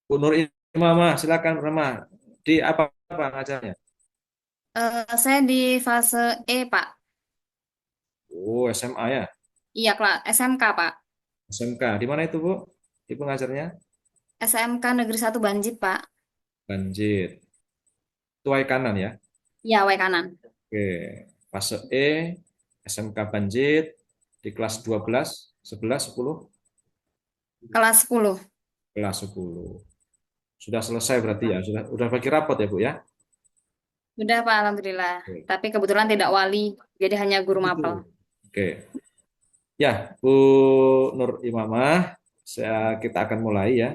Bu Nur Imamah, silakan Rama. Di apa ngajarnya? Saya di fase E, Pak. Oh, SMA ya. Iya, kelas SMK, Pak. SMK. Di mana itu, Bu? Ibu ngajarnya? SMK Negeri 1 Banjit, Pak. Banjir. Tuai kanan ya. Iya, W kanan. Oke. Fase E, SMK Banjir di kelas 12, 11, 10, Kelas 10. kelas 10. Sudah selesai berarti ya. Sudah bagi rapot ya, Bu ya? Udah, Pak, Alhamdulillah. Oke. Tapi kebetulan tidak wali, jadi hanya guru Itu. mapel. Oke. Ya, Bu Nur Imamah, kita akan mulai ya.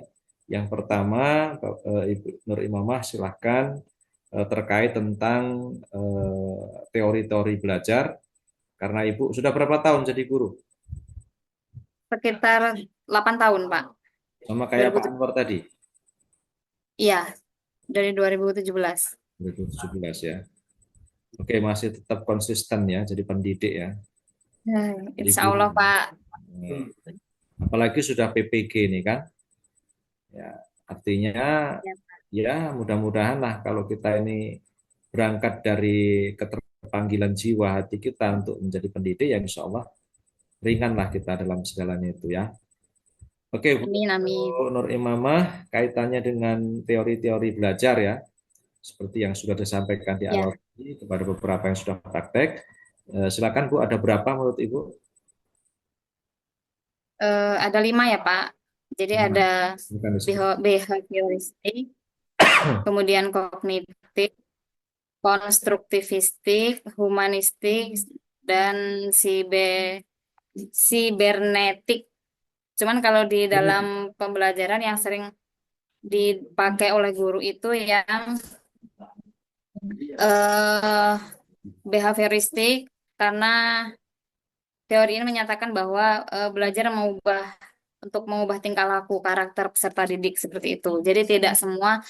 Yang pertama, Ibu Nur Imamah silahkan terkait tentang teori-teori belajar. Karena Ibu sudah berapa tahun jadi guru? Sekitar 8 tahun, Pak. Sama kayak Pak 2007. Anwar tadi, Iya, dari 2017. 2017 ya. Oke, masih tetap konsisten ya, jadi pendidik ya, jadi Insya guru. Allah, Pak. Nah, apalagi sudah PPG ini kan, ya artinya Ya, ya mudah-mudahan lah kalau kita ini berangkat dari keterpanggilan jiwa hati kita untuk menjadi pendidik, ya insya Allah ringan lah kita dalam segalanya itu ya. Oke, Bu amin, amin. Nur Imamah, kaitannya dengan teori-teori belajar ya, seperti yang sudah disampaikan di Ya, awal tadi kepada beberapa yang sudah praktek. Silakan Bu, ada berapa menurut Ibu? ada 5 ya, Pak. Jadi ada Nah, bukan disebut. behavioristik, kemudian kognitif, konstruktivistik, humanistik, dan sibernetik. Cuman kalau di dalam pembelajaran yang sering dipakai oleh guru itu yang eh, behavioristik, karena teori ini menyatakan bahwa belajar untuk mengubah tingkah laku karakter peserta didik seperti itu. Jadi tidak semua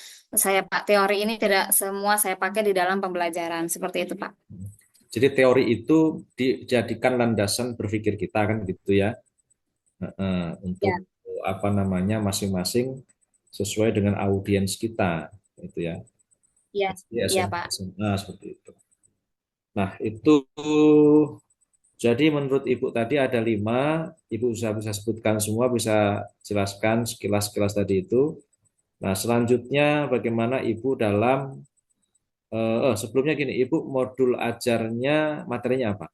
teori ini tidak semua saya pakai di dalam pembelajaran seperti itu, Pak. Jadi teori itu dijadikan landasan berpikir kita kan gitu ya. Untuk Ya, apa namanya masing-masing sesuai dengan audiens kita itu ya. iya, SD, iya, SMP, Pak. SMA seperti itu. Nah, itu jadi menurut Ibu tadi ada 5, Ibu bisa sebutkan semua, bisa jelaskan sekilas-sekilas tadi itu. Nah, selanjutnya bagaimana Ibu dalam sebelumnya gini, Ibu modul ajarnya materinya apa?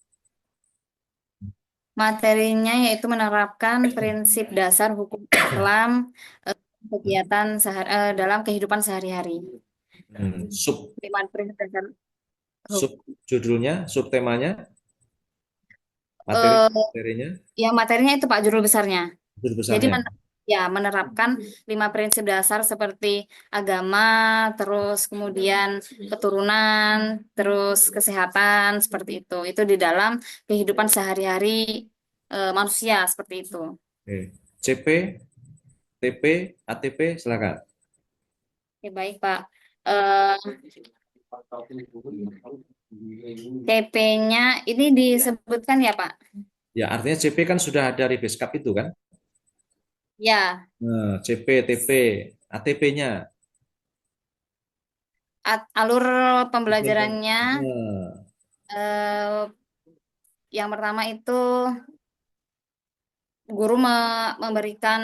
Materinya yaitu menerapkan prinsip dasar hukum Islam eh, dalam kehidupan sehari-hari. Sub Lima prinsip dasar sub hukum. judulnya, sub temanya, materi Eh, materinya, ya materinya itu Pak judul besarnya. judul Jadi besarnya. ya menerapkan 5 prinsip dasar seperti agama, terus kemudian keturunan, terus kesehatan seperti itu. Itu di dalam kehidupan sehari-hari manusia seperti itu. Oke. CP, TP, ATP, silakan. Oke, baik Pak. Eh, TP-nya ini disebutkan ya Pak? Ya, artinya CP kan sudah dari Beskap itu kan? Ya, Nah, CP, TP, ATP-nya. alur pembelajarannya Nah, eh, yang pertama itu guru memberikan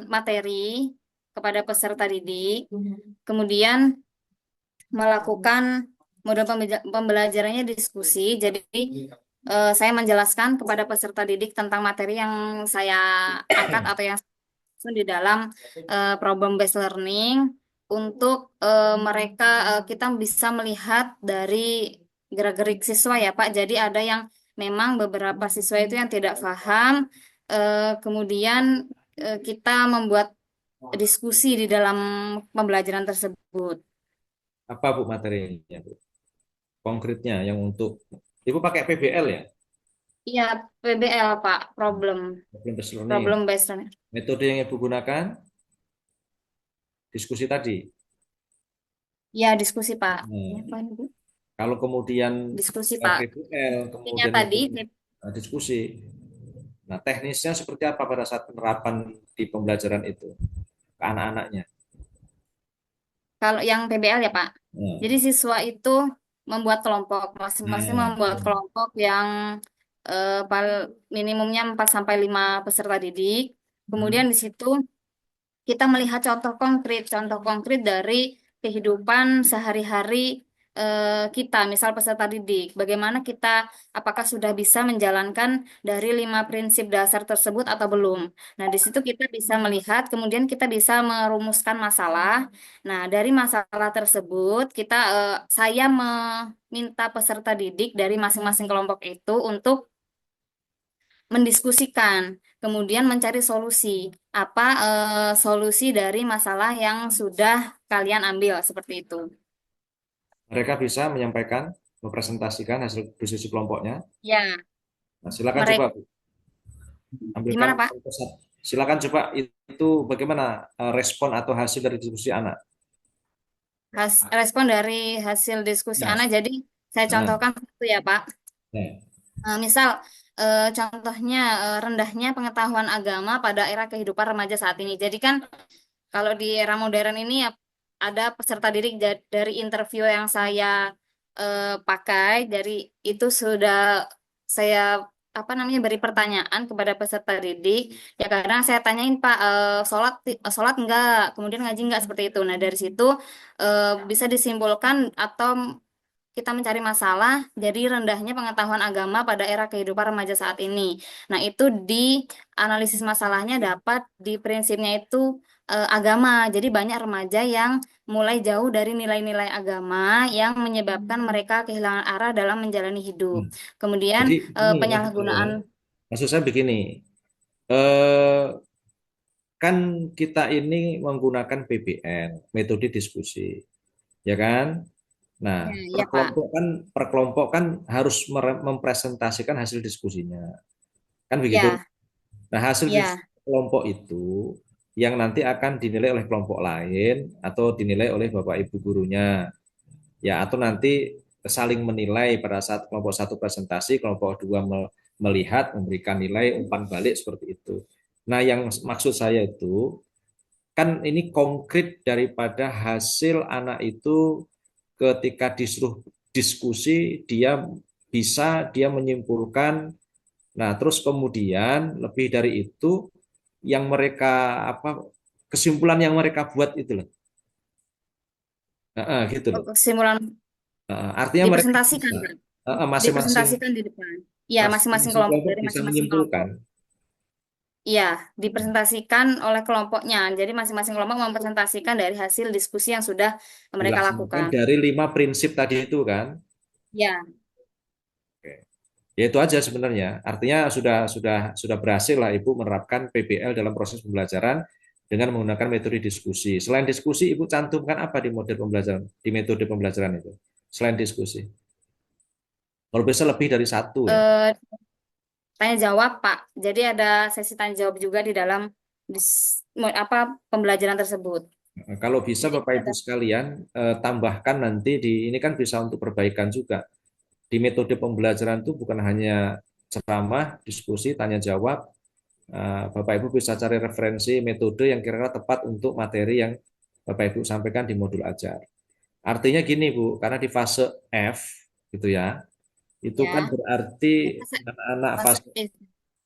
materi kepada peserta didik, kemudian melakukan model pembelajarannya diskusi. Jadi saya menjelaskan kepada peserta didik tentang materi yang saya angkat atau yang di dalam problem based learning untuk kita bisa melihat dari gerak-gerik siswa ya Pak. Jadi ada yang memang beberapa siswa itu yang tidak paham, kemudian kita membuat diskusi di dalam pembelajaran tersebut. apa Bu materinya, Bu? Konkretnya yang untuk Ibu pakai PBL ya? Iya, PBL Pak, Problem Based Learning. problem based learning. Metode yang Ibu gunakan, diskusi tadi. Ya, diskusi Pak. Nah, Ya, Pak, Ibu. kalau kemudian Diskusi Pak. PBL, Intinya kemudian tadi Ibu diskusi. Nah, teknisnya seperti apa pada saat penerapan di pembelajaran itu ke anak-anaknya? kalau yang PBL ya Pak. Nah, Jadi siswa itu membuat kelompok, masing-masing nah, membuat kelompok yang minimumnya 4 sampai 5 peserta didik. hmm. Kemudian di situ kita melihat contoh konkret dari kehidupan sehari-hari kita, misal peserta didik. Bagaimana kita, apakah sudah bisa menjalankan dari 5 prinsip dasar tersebut atau belum? Nah, di situ kita bisa melihat, kemudian kita bisa merumuskan masalah. Nah, dari masalah tersebut, saya meminta peserta didik dari masing-masing kelompok itu untuk mendiskusikan, kemudian mencari solusi. Apa solusi dari masalah yang sudah kalian ambil seperti itu? Mereka bisa menyampaikan, mempresentasikan hasil diskusi kelompoknya. Ya, Nah, silakan coba mereka Bu, ambilkan gimana Pak? contoh satu. Silakan coba itu bagaimana respon atau hasil dari diskusi anak. Respon dari hasil diskusi Ya. anak. Jadi saya Nah, contohkan satu ya Pak. nah, Misal contohnya rendahnya pengetahuan agama pada era kehidupan remaja saat ini. Jadi kan kalau di era modern ini ya, ada peserta didik dari interview yang saya pakai, dari itu sudah saya apa namanya beri pertanyaan kepada peserta didik. Ya kadang saya tanyain Pak, sholat enggak, kemudian ngaji enggak seperti itu. Nah dari situ bisa disimpulkan atau kita mencari masalah dari rendahnya pengetahuan agama pada era kehidupan remaja saat ini. Nah, itu di analisis masalahnya dapat di prinsipnya itu agama. Jadi banyak remaja yang mulai jauh dari nilai-nilai agama yang menyebabkan mereka kehilangan arah dalam menjalani hidup. hmm. Kemudian Jadi ini maksud saya, penyalahgunaan begini, eh, kan kita ini menggunakan PBN, metode diskusi, ya kan? Nah, ya, ya Pak. per kelompok kan harus mempresentasikan hasil diskusinya, kan begitu? Ya, Nah, hasil diskusi ya. kelompok itu yang nanti akan dinilai oleh kelompok lain atau dinilai oleh Bapak Ibu gurunya, ya atau nanti saling menilai pada saat kelompok satu presentasi, kelompok dua melihat, memberikan nilai umpan balik seperti itu. Nah, yang maksud saya itu kan ini konkret daripada hasil anak itu ketika disuruh diskusi dia menyimpulkan. Nah, terus kemudian lebih dari itu yang mereka apa kesimpulan yang mereka buat itu loh. Gitu loh. Kesimpulan Artinya mereka dipresentasikan bisa Pak. masing-masing Dipresentasikan di depan. Ya, masing-masing masing-masing kelompok kelompok dari bisa masing-masing kelompok. menyimpulkan. Iya, dipresentasikan oleh kelompoknya. Jadi masing-masing kelompok mempresentasikan dari hasil diskusi yang sudah mereka Dilaksanakan lakukan. dari 5 prinsip tadi itu kan. Ya, Oke. Ya itu aja sebenarnya. Artinya sudah berhasil lah Ibu menerapkan PBL dalam proses pembelajaran dengan menggunakan metode diskusi. Selain diskusi, Ibu cantumkan apa di model pembelajaran, di metode pembelajaran itu? Selain diskusi. Kalau bisa lebih dari satu ya. eh, tanya jawab Pak. Jadi ada sesi tanya jawab juga di dalam pembelajaran tersebut. Nah, kalau bisa Jadi Bapak Ibu ada sekalian tambahkan nanti di ini kan bisa untuk perbaikan juga. Di metode pembelajaran itu bukan hanya ceramah, diskusi, tanya jawab. Bapak Ibu bisa cari referensi metode yang kira-kira tepat untuk materi yang Bapak Ibu sampaikan di modul ajar. Artinya gini Bu, karena di fase F gitu ya, itu kan ya berarti fase anak-anak fase fase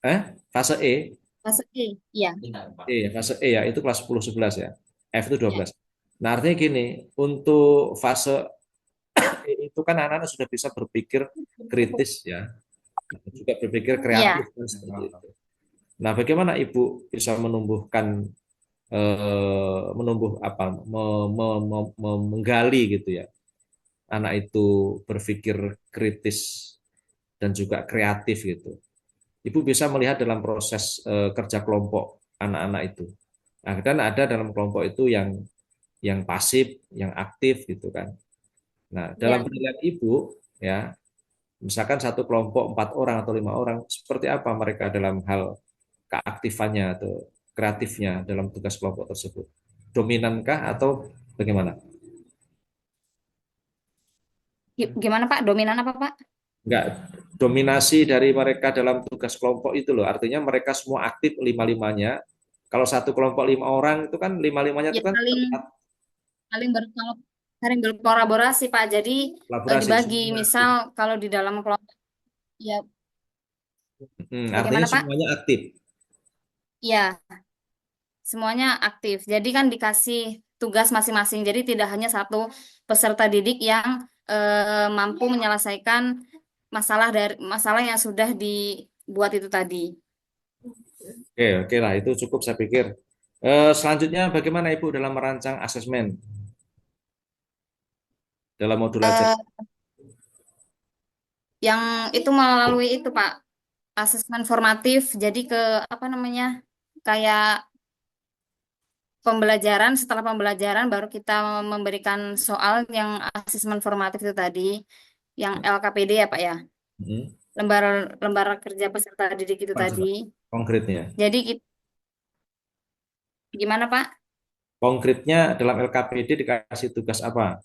E. fase E, Fase E. Iya, fase E ya, itu kelas 10 11 ya. F itu ya, 12. Nah, artinya gini, untuk fase E itu kan anak-anak sudah bisa berpikir kritis ya, juga berpikir kreatif ya. kan seperti itu. Nah, bagaimana Ibu bisa menumbuhkan menumbuh apa menggali gitu ya anak itu berpikir kritis dan juga kreatif gitu. Ibu bisa melihat dalam proses kerja kelompok anak-anak itu. Nah, dan ada dalam kelompok itu yang pasif, yang aktif gitu kan. Nah, dalam Ya. penilaian Ibu ya, misalkan satu kelompok 4 orang atau 5 orang, seperti apa mereka dalam hal keaktifannya atau kreatifnya dalam tugas kelompok tersebut? Dominankah atau bagaimana? Gimana Pak? Dominan apa Pak? Enggak, dominasi dari mereka dalam tugas kelompok itu loh. Artinya mereka semua aktif lima-limanya. Kalau satu kelompok 5 orang itu kan lima-limanya Ya itu kan saling terlihat. saling ber saling berkolaborasi Pak. Jadi Kolaborasi dibagi, semuanya aktif. misal kalau di dalam kelompok ya Artinya bagaimana Pak? semuanya aktif. Ya, semuanya aktif. Jadi kan dikasih tugas masing-masing. Jadi tidak hanya satu peserta didik yang mampu menyelesaikan masalah yang sudah dibuat itu tadi. Oke, oke lah itu cukup saya pikir. Selanjutnya bagaimana Ibu dalam merancang asesmen dalam modul ajar? Eh, yang itu melalui itu Pak, asesmen formatif. Jadi ke apa namanya? Kayak pembelajaran, setelah pembelajaran baru kita memberikan soal yang asesmen formatif itu tadi, yang LKPD ya Pak ya. Hmm. lembar lembar kerja peserta didik itu Apa tadi. coba konkretnya? Jadi gimana Pak? Konkretnya dalam LKPD dikasih tugas apa?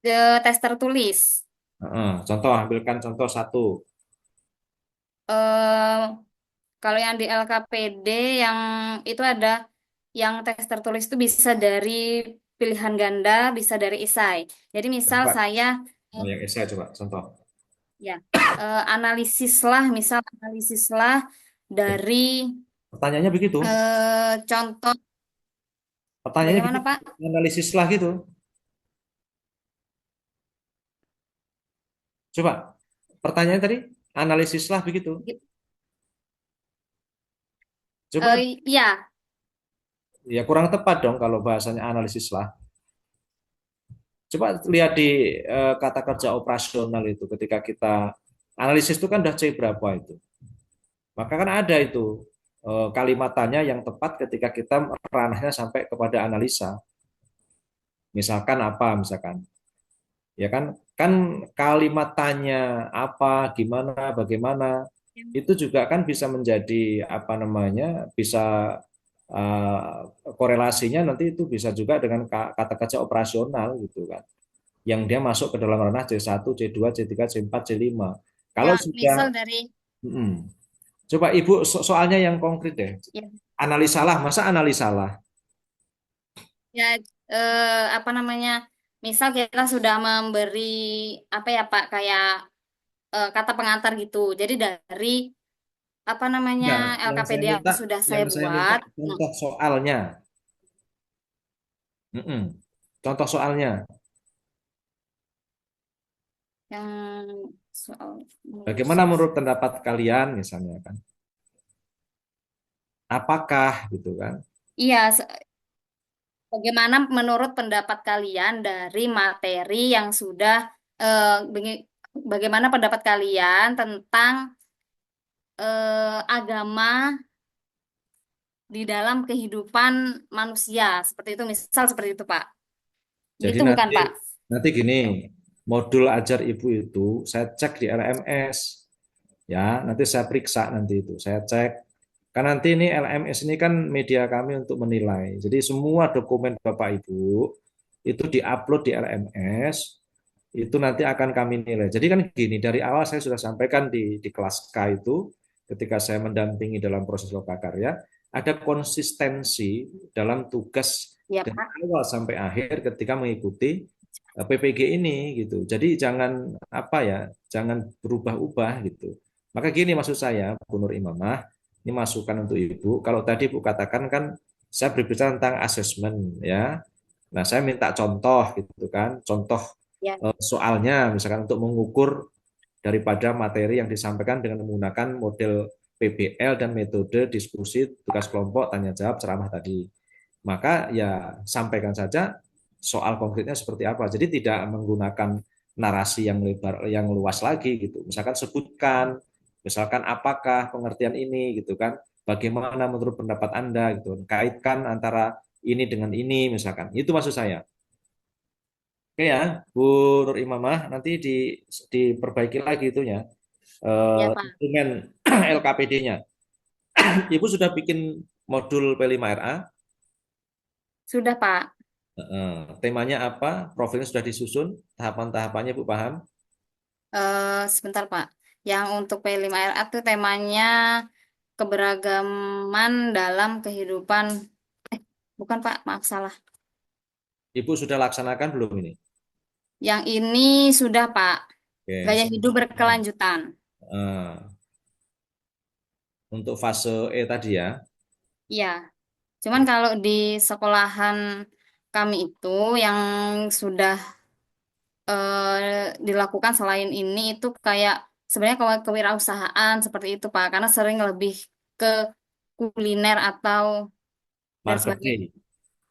Tes tertulis. Contoh, ambilkan contoh satu. eh Kalau yang di LKPD yang itu ada yang tes tertulis itu bisa dari pilihan ganda, bisa dari esai. Jadi misal Coba, saya oh, eh, yang esai coba contoh. ya analisislah Ya, dari pertanyaannya begitu. contoh Pertanyaannya bagaimana begitu. Pak? Analisis lah gitu. Coba, pertanyaannya tadi analisis lah begitu. Coba, Ya, ya kurang tepat dong kalau bahasanya analisis lah. Coba lihat di kata kerja operasional itu ketika kita analisis itu kan udah C berapa itu. Maka kan ada itu kalimatannya yang tepat ketika kita ranahnya sampai kepada analisa. Misalkan apa, misalkan. Ya kan, kan kalimat tanya apa, gimana, bagaimana, itu juga kan bisa menjadi apa namanya, bisa korelasinya nanti itu bisa juga dengan kata kerja operasional gitu kan. Yang dia masuk ke dalam ranah C1, C2, C3, C4, C5. Kalau ya sudah, misal dari mm, coba Ibu soalnya yang konkret deh. ya Analisalah, masa analisalah? Ya, apa namanya? Misal kita sudah memberi apa ya Pak, kayak kata pengantar gitu. Jadi dari apa namanya Enggak, LKPD yang sudah saya yang saya minta buat, contoh soalnya. Mm-mm. Contoh soalnya. yang soal Bagaimana menurut pendapat kalian misalnya kan? Apakah gitu kan? iya, bagaimana menurut pendapat kalian dari materi yang sudah bagaimana pendapat kalian tentang agama di dalam kehidupan manusia seperti itu, misal seperti itu Pak. Jadi Gitu bukan nanti Pak? nanti gini, modul ajar ibu itu saya cek di LMS ya, nanti saya periksa nanti itu, saya cek. Kan nanti ini LMS ini kan media kami untuk menilai. Jadi semua dokumen Bapak Ibu itu diupload di LMS, itu nanti akan kami nilai. Jadi kan gini, dari awal saya sudah sampaikan di kelas K itu, ketika saya mendampingi dalam proses lokakarya, ada konsistensi dalam tugas Ya dari Pak. awal sampai akhir ketika mengikuti PPG ini gitu. Jadi jangan apa ya, jangan berubah-ubah gitu. Maka gini maksud saya, Bu Nur Imamah, ini masukan untuk Ibu. Kalau tadi Ibu katakan kan saya berbicara tentang asesmen ya. Nah, saya minta contoh gitu kan, contoh Ya, soalnya misalkan untuk mengukur daripada materi yang disampaikan dengan menggunakan model PBL dan metode diskusi, tugas kelompok, tanya jawab, ceramah tadi. Maka ya sampaikan saja soal konkretnya seperti apa. Jadi tidak menggunakan narasi yang lebar, yang luas lagi gitu. Misalkan sebutkan, misalkan apakah pengertian ini gitu kan. Bagaimana menurut pendapat Anda gitu. Kaitkan antara ini dengan ini misalkan. Itu maksud saya. Oke ya, Bu Nur Imamah, nanti diperbaiki lagi itunya, ya Pak. dokumen LKPD-nya. Ibu sudah bikin modul P5RA, Sudah Pak. temanya apa, profilnya sudah disusun, tahapan-tahapannya Bu paham? Sebentar Pak. Yang untuk P5RA itu temanya keberagaman dalam kehidupan. Bukan Pak, maaf salah. Ibu sudah laksanakan belum ini? Yang ini sudah Pak, Oke, gaya hidup nah, berkelanjutan. untuk fase E tadi ya. Iya, cuman kalau di sekolahan kami itu yang sudah dilakukan selain ini itu kayak sebenarnya kewirausahaan seperti itu Pak, karena sering lebih ke kuliner atau dan sebagainya. Marketing.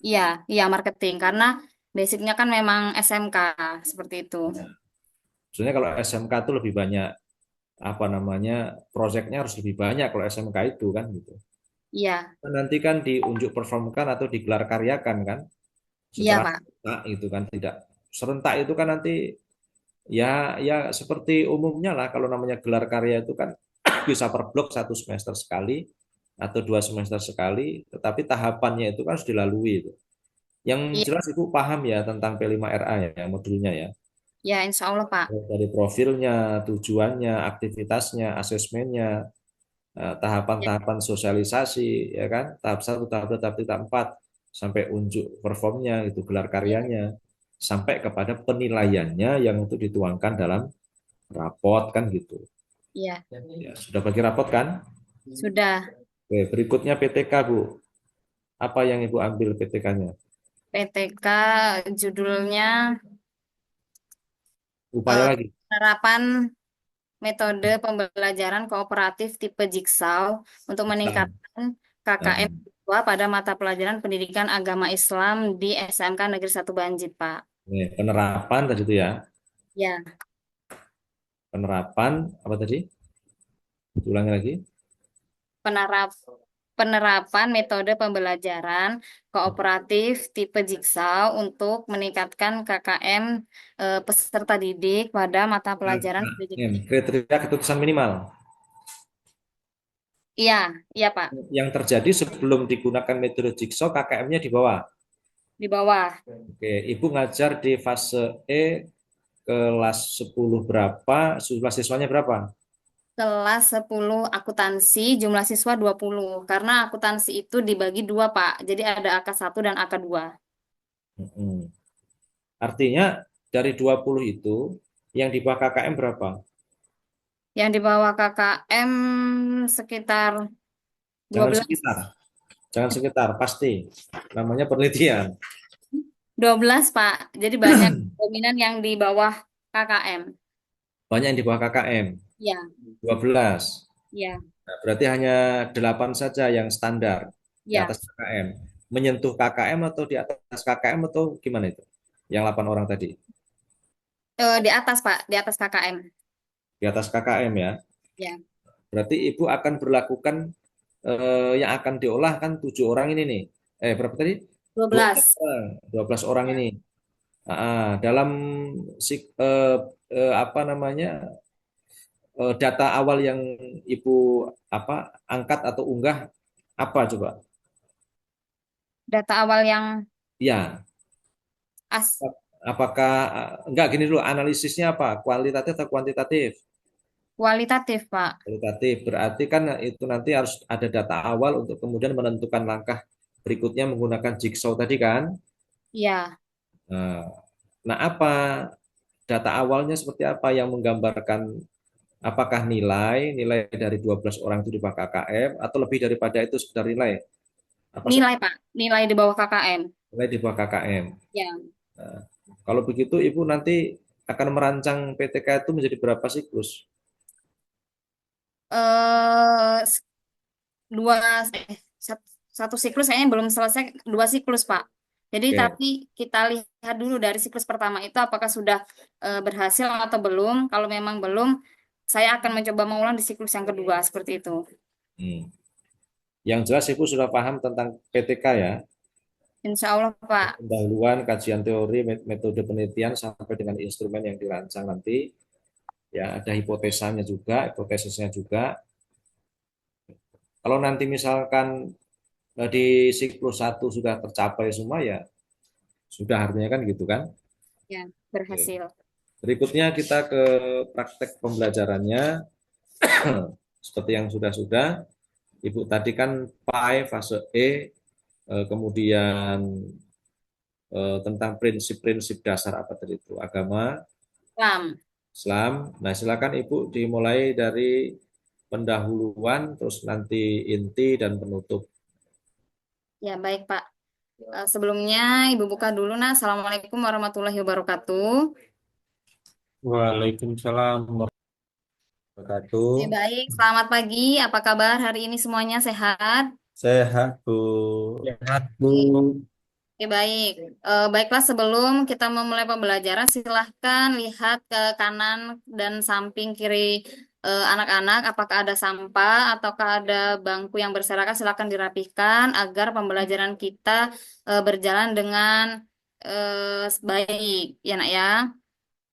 Iya, iya marketing karena basicnya kan memang SMK seperti itu. Sebenarnya kalau SMK itu lebih banyak apa namanya proyeknya harus lebih banyak kalau SMK itu kan gitu. Iya, Kan nanti kan diunjuk performkan atau digelar karyakan kan iya secara Pak. serentak itu kan tidak serentak itu kan nanti ya seperti umumnya lah kalau namanya gelar karya itu kan bisa per blok 1 semester sekali atau 2 semester sekali, tetapi tahapannya itu kan harus dilalui itu. Yang Iya, jelas Ibu paham ya tentang P5RA ya modulnya ya. ya Insya Allah Pak. Dari profilnya, tujuannya, aktivitasnya, asesmennya, Ya, tahapan-tahapan sosialisasi, ya kan? Tahap satu, tahap dua, tahap tiga, empat, sampai unjuk performnya, itu gelar iya, karyanya, sampai kepada penilaiannya yang itu dituangkan dalam rapot kan gitu. iya. Ya, sudah bagi rapot kan? Sudah. Oke, berikutnya PTK Bu. Apa yang Ibu ambil PTK-nya? PTK judulnya Upaya eh, lagi. penerapan metode pembelajaran kooperatif tipe Jigsaw untuk Nah, meningkatkan KKM siswa pada mata pelajaran pendidikan agama Islam di SMK Negeri 1 Banjit, Pak. penerapan tadi itu ya. Ya, Penerapan apa tadi? Ulangi lagi. penerap penerapan metode pembelajaran kooperatif tipe Jigsaw untuk meningkatkan KKM peserta didik pada mata pelajaran pendidikan. Kriteria keputusan minimal. Iya, iya, Pak. Yang terjadi sebelum digunakan metode jigsaw KKM-nya di bawah. Di bawah. Oke, Ibu ngajar di fase E kelas 10 berapa, jumlah siswanya berapa? Kelas 10 akuntansi, jumlah siswa 20. Karena akuntansi itu dibagi dua, Pak. Jadi ada AK1 dan AK2. Mm-mm. Artinya dari 20 itu yang di bawah KKM berapa? Yang di bawah KKM sekitar Jangan 12. sekitar, jangan sekitar, pasti. Namanya penelitian. 12, Pak. Jadi banyak dominan yang di bawah KKM. Banyak yang di bawah KKM, Ya, 12. ya, Nah, berarti hanya 8 saja yang standar di ya. atas KKM. Menyentuh KKM atau di atas KKM atau gimana itu? Yang 8 orang tadi. Di atas, Pak. Di atas KKM. Di atas KKM ya. Ya, Berarti Ibu akan berlakukan yang akan diolah kan 7 orang ini nih. Berapa tadi? 12 12. orang. 12 orang Ya. ini. Dalam apa namanya data awal yang Ibu apa angkat atau unggah apa coba? Data awal yang Ya, as apakah enggak gini dulu analisisnya apa? Kualitatif atau kuantitatif? kualitatif, Pak. Kualitatif berarti kan itu nanti harus ada data awal untuk kemudian menentukan langkah berikutnya menggunakan jigsaw tadi kan. Ya, Nah, nah, apa data awalnya seperti apa yang menggambarkan apakah nilai dari 12 orang itu di bawah KKM atau lebih daripada itu sekedar nilai? Apa nilai, Pak. Nilai di bawah KKM. nilai di bawah KKM? Ya. Nah, kalau begitu Ibu nanti akan merancang PTK itu menjadi berapa siklus? eh dua satu siklus kayaknya belum selesai, dua siklus Pak. Jadi Oke. tapi kita lihat dulu dari siklus pertama itu apakah sudah berhasil atau belum. Kalau memang belum, saya akan mencoba mengulang di siklus yang kedua seperti itu. Hmm. Yang jelas Ibu sudah paham tentang PTK ya. Insya Allah Pak. Pendahuluan, kajian teori, metode penelitian sampai dengan instrumen yang dirancang nanti. Ya, ada hipotesanya juga, hipotesisnya juga. Kalau nanti misalkan di siklus satu sudah tercapai semua ya sudah artinya kan gitu kan. Ya, Oke. berhasil. Berikutnya kita ke praktek pembelajarannya seperti yang sudah-sudah. Ibu tadi kan PAI fase E, kemudian tentang prinsip-prinsip dasar apa tadi itu agama Paham? Islam. Nah, silakan Ibu dimulai dari pendahuluan, terus nanti inti dan penutup. Ya, baik, Pak. Sebelumnya, Ibu buka dulu, nah. Assalamualaikum warahmatullahi wabarakatuh. Waalaikumsalam warahmatullahi Oke, wabarakatuh. baik. Selamat pagi. Apa kabar hari ini semuanya sehat? Sehat, Bu. Sehat, Bu. Oke, oke, baik. Baiklah, sebelum kita memulai pembelajaran, silahkan lihat ke kanan dan samping kiri anak-anak. Apakah ada sampah ataukah ada bangku yang berserakan? Silahkan dirapihkan agar pembelajaran kita berjalan dengan baik, ya nak ya.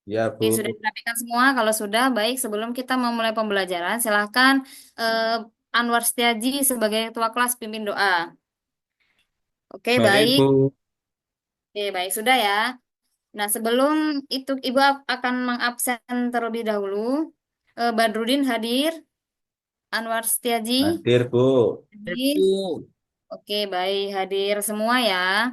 Ya, Oke, sudah Bu. dirapikan semua. Kalau sudah, baik. Sebelum kita memulai pembelajaran, silahkan eh, Anwar Setiaji sebagai ketua kelas pimpin doa. Oke, Baik, baik. Bu. Oke, baik. Sudah ya. Nah, sebelum itu Ibu akan mengabsen terlebih dahulu. Badrudin hadir. Anwar Setiaji Hadir, Bu. hadir. Bu. Oke, baik. Hadir semua ya.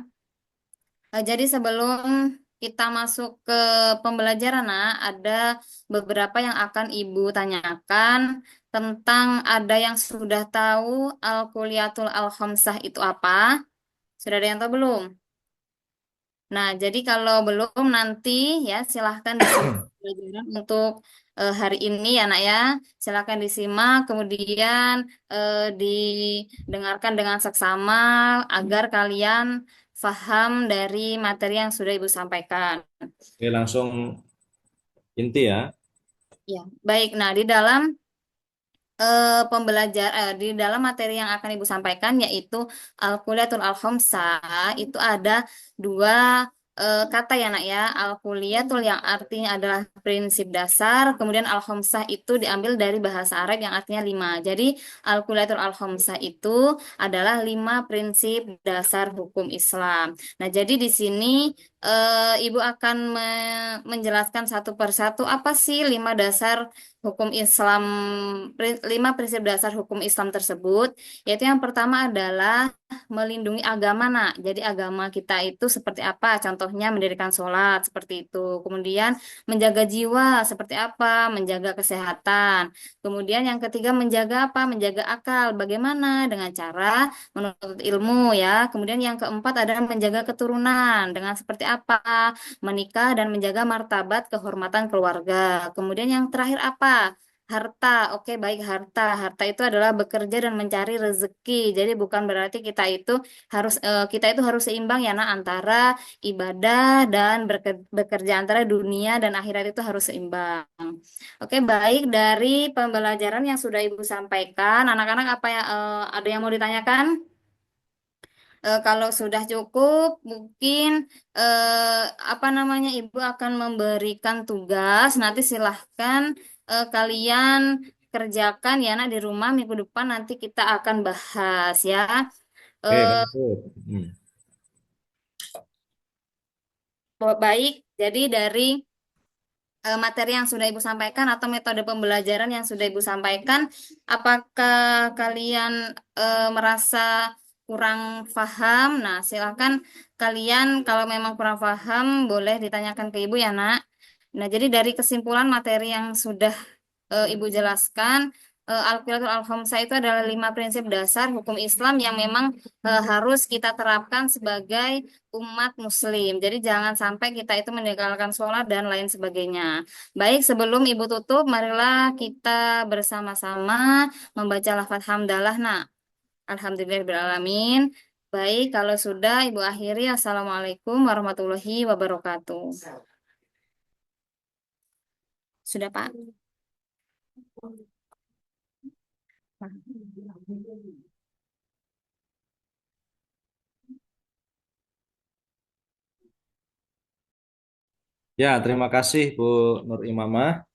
Jadi sebelum kita masuk ke pembelajaran, nah, ada beberapa yang akan Ibu tanyakan tentang ada yang sudah tahu Al-Kuliyatul Al-Khamsah itu apa? Sudah ada yang tahu belum? Nah, jadi kalau belum nanti ya silahkan disimak pelajaran untuk hari ini ya nak ya. Silahkan disimak, kemudian didengarkan dengan seksama agar kalian paham dari materi yang sudah Ibu sampaikan. Oke, langsung inti ya. Ya, baik. Nah, di dalam materi yang akan Ibu sampaikan yaitu Al-Kuliyatul Al-Khamsah itu ada dua kata ya nak ya. Al-Kuliyatul yang artinya adalah prinsip dasar, kemudian Al-Khamsah itu diambil dari bahasa Arab yang artinya lima. Jadi Al-Kuliyatul Al-Khamsah itu adalah lima prinsip dasar hukum Islam. Nah, jadi di sini Ibu akan menjelaskan satu persatu apa sih lima dasar hukum Islam, lima prinsip dasar hukum Islam tersebut, yaitu yang pertama adalah melindungi agama, nak. Jadi agama kita itu seperti apa? Contohnya mendirikan sholat seperti itu. Kemudian menjaga jiwa seperti apa? Menjaga kesehatan. Kemudian yang ketiga menjaga apa? Menjaga akal. Bagaimana? Dengan cara menuntut ilmu ya. Kemudian yang keempat adalah menjaga keturunan dengan seperti apa? Menikah dan menjaga martabat kehormatan keluarga. Kemudian yang terakhir apa? Harta. Oke, baik, harta. Harta itu adalah bekerja dan mencari rezeki. Jadi bukan berarti kita itu harus seimbang ya nah antara ibadah dan bekerja, antara dunia dan akhirat itu harus seimbang. Oke, baik, dari pembelajaran yang sudah Ibu sampaikan, anak-anak apa ya ada yang mau ditanyakan? Kalau sudah cukup, mungkin eh, apa namanya Ibu akan memberikan tugas. Nanti silahkan kalian kerjakan ya nak di rumah minggu depan nanti kita akan bahas ya. Oke, Eh, baik, Bu. Hmm. Baik, jadi dari materi yang sudah Ibu sampaikan atau metode pembelajaran yang sudah Ibu sampaikan, apakah kalian merasa kurang paham? Nah, silakan kalian kalau memang kurang paham boleh ditanyakan ke Ibu ya, Nak. Nah, jadi dari kesimpulan materi yang sudah Ibu jelaskan, Al-Qiyatul Al-Khamsah itu adalah lima prinsip dasar hukum Islam yang memang harus kita terapkan sebagai umat Muslim. Jadi jangan sampai kita itu meninggalkan sholat dan lain sebagainya. Baik, sebelum Ibu tutup, marilah kita bersama-sama membaca lafaz hamdalah. Nah, alhamdulillahirobbilalamin. Baik, kalau sudah Ibu akhiri. Assalamualaikum warahmatullahi wabarakatuh. Sudah, Pak? Ya, terima kasih Bu Nur Imamah.